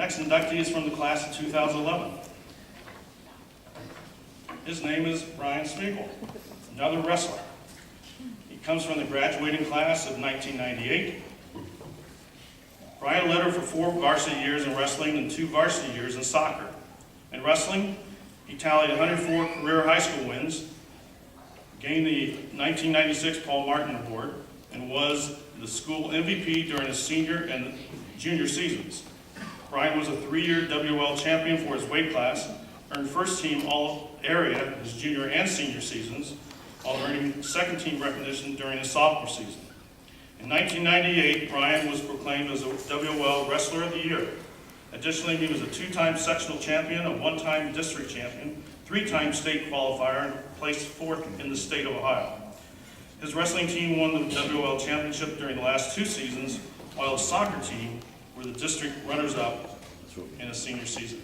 Next inductee is from the class of 2011. His name is Brian Smigel, another wrestler. He comes from the graduating class of 1998. Brian led her for 4 varsity years in wrestling and 2 varsity years in soccer. In wrestling, he tallied 104 career high school wins, gained the 1996 Paul Martin Award, and was the school MVP during his senior and junior seasons. Brian was a 3-year WL champion for his weight class, earned first team all-area his junior and senior seasons, while earning second team recognition during his sophomore season. In 1998, Brian was proclaimed as a WL Wrestler of the Year. Additionally, he was a 2-time sectional champion, a 1-time district champion, 3-time state qualifier, and placed 4th in the state of Ohio. His wrestling team won the WL championship during the last 2 seasons, while his soccer team were the district runners-up in his senior season.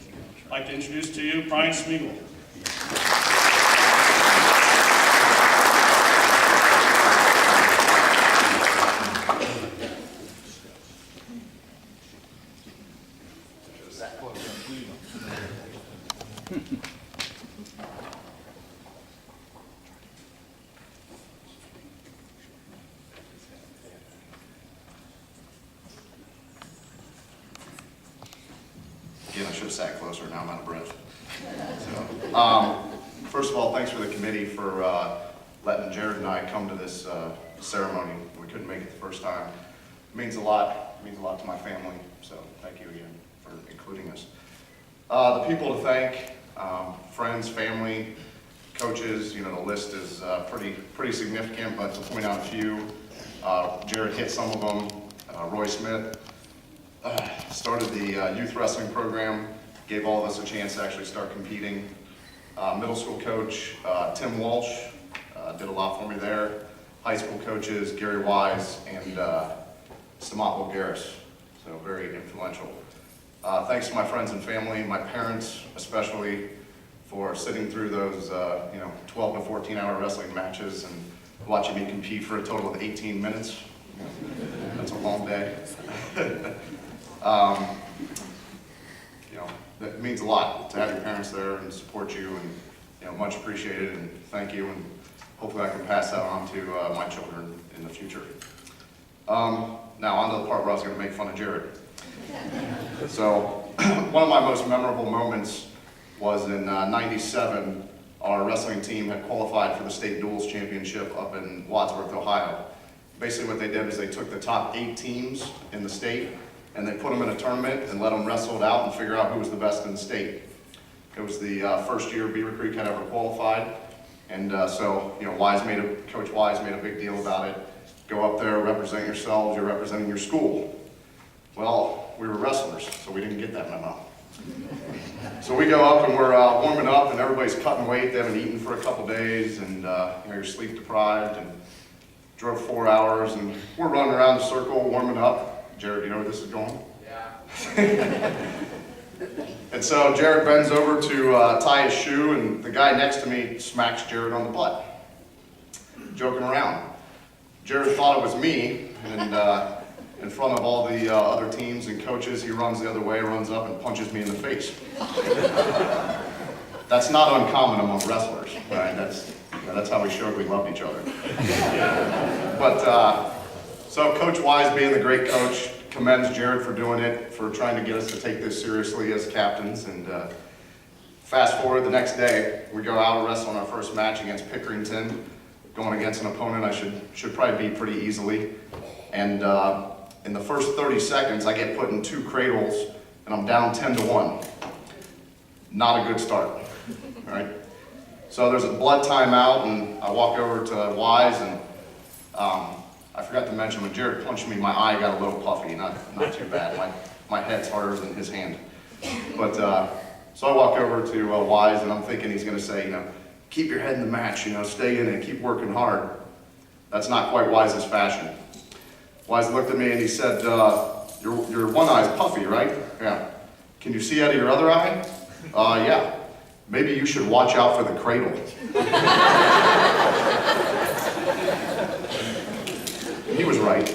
I'd like to introduce to you Brian Smigel. Again, I should have sat closer, now I'm out of breath. So, first of all, thanks for the committee for letting Jared and I come to this ceremony. We couldn't make it the first time. It means a lot. It means a lot to my family, so thank you again for including us. The people to thank, friends, family, coaches, you know, the list is pretty significant, but to point out a few, Jared hit some of them. Roy Smith started the youth wrestling program, gave all of us a chance to actually start competing. Middle school coach Tim Walsh did a lot for me there. High school coaches Gary Wise and Smigel Garris, so very influential. Thanks to my friends and family, my parents especially, for sitting through those 12 to 14-hour wrestling matches and watching me compete for a total of 18 minutes. That's a long day. That means a lot to have your parents there and support you, and much appreciated, and thank you, and hopefully I can pass that on to my children in the future. Now on to the part where I was going to make fun of Jared. So one of my most memorable moments was in '97. Our wrestling team had qualified for the state duels championship up in Wadsworth, Ohio. Basically what they did is they took the top 8 teams in the state and they put them in a tournament and let them wrestle it out and figure out who was the best in the state. It was the first year Beavercreek had ever qualified, and so Coach Wise made a big deal about it. Go up there, represent yourselves, you're representing your school. Well, we were wrestlers, so we didn't get that memo. So we go up and we're warming up, and everybody's cutting weight. They haven't eaten for a couple days, and you're sleep deprived, and drove 4 hours, and we're running around the circle warming up. Jared, you know where this is going? Yeah. And so Jared bends over to tie his shoe, and the guy next to me smacks Jared on the butt, joking around. Jared thought it was me, and in front of all the other teams and coaches, he runs the other way, runs up and punches me in the face. That's not uncommon among wrestlers, right? That's how we showed we loved each other. But so Coach Wise, being the great coach, commends Jared for doing it, for trying to get us to take this seriously as captains. And fast forward the next day, we go out and wrestle in our first match against Pickerington, going against an opponent I should probably beat pretty easily. And in the first 30 seconds, I get put in 2 cradles, and I'm down 10-1. Not a good start, right? So there's a blood timeout, and I walk over to Wise, and I forgot to mention, when Jared punched me, my eye got a little puffy, not too bad. My head's harder than his hand. But so I walk over to Wise, and I'm thinking he's going to say, keep your head in the match, stay in and keep working hard. That's not quite Wise's fashion. Wise looked at me and he said, your one eye's puffy, right? Yeah. Can you see out of your other eye? Yeah. Maybe you should watch out for the cradle. He was right.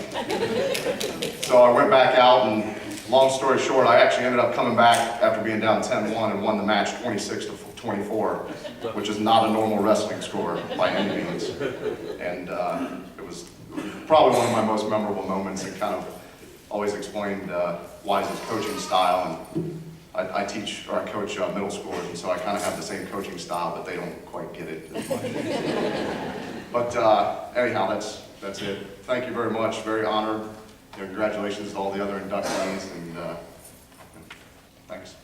So I went back out and long story short, I actually ended up coming back after being down 10-1 and won the match 26-24, which is not a normal wrestling score by any means. And it was probably one of my most memorable moments, and kind of always explained Wise's coaching style. And I teach, or I coach middle schoolers, and so I kind of have the same coaching style, but they don't quite get it as much. But anyhow, that's it. Thank you very much. Very honored. Congratulations to all the other inductees, and thanks.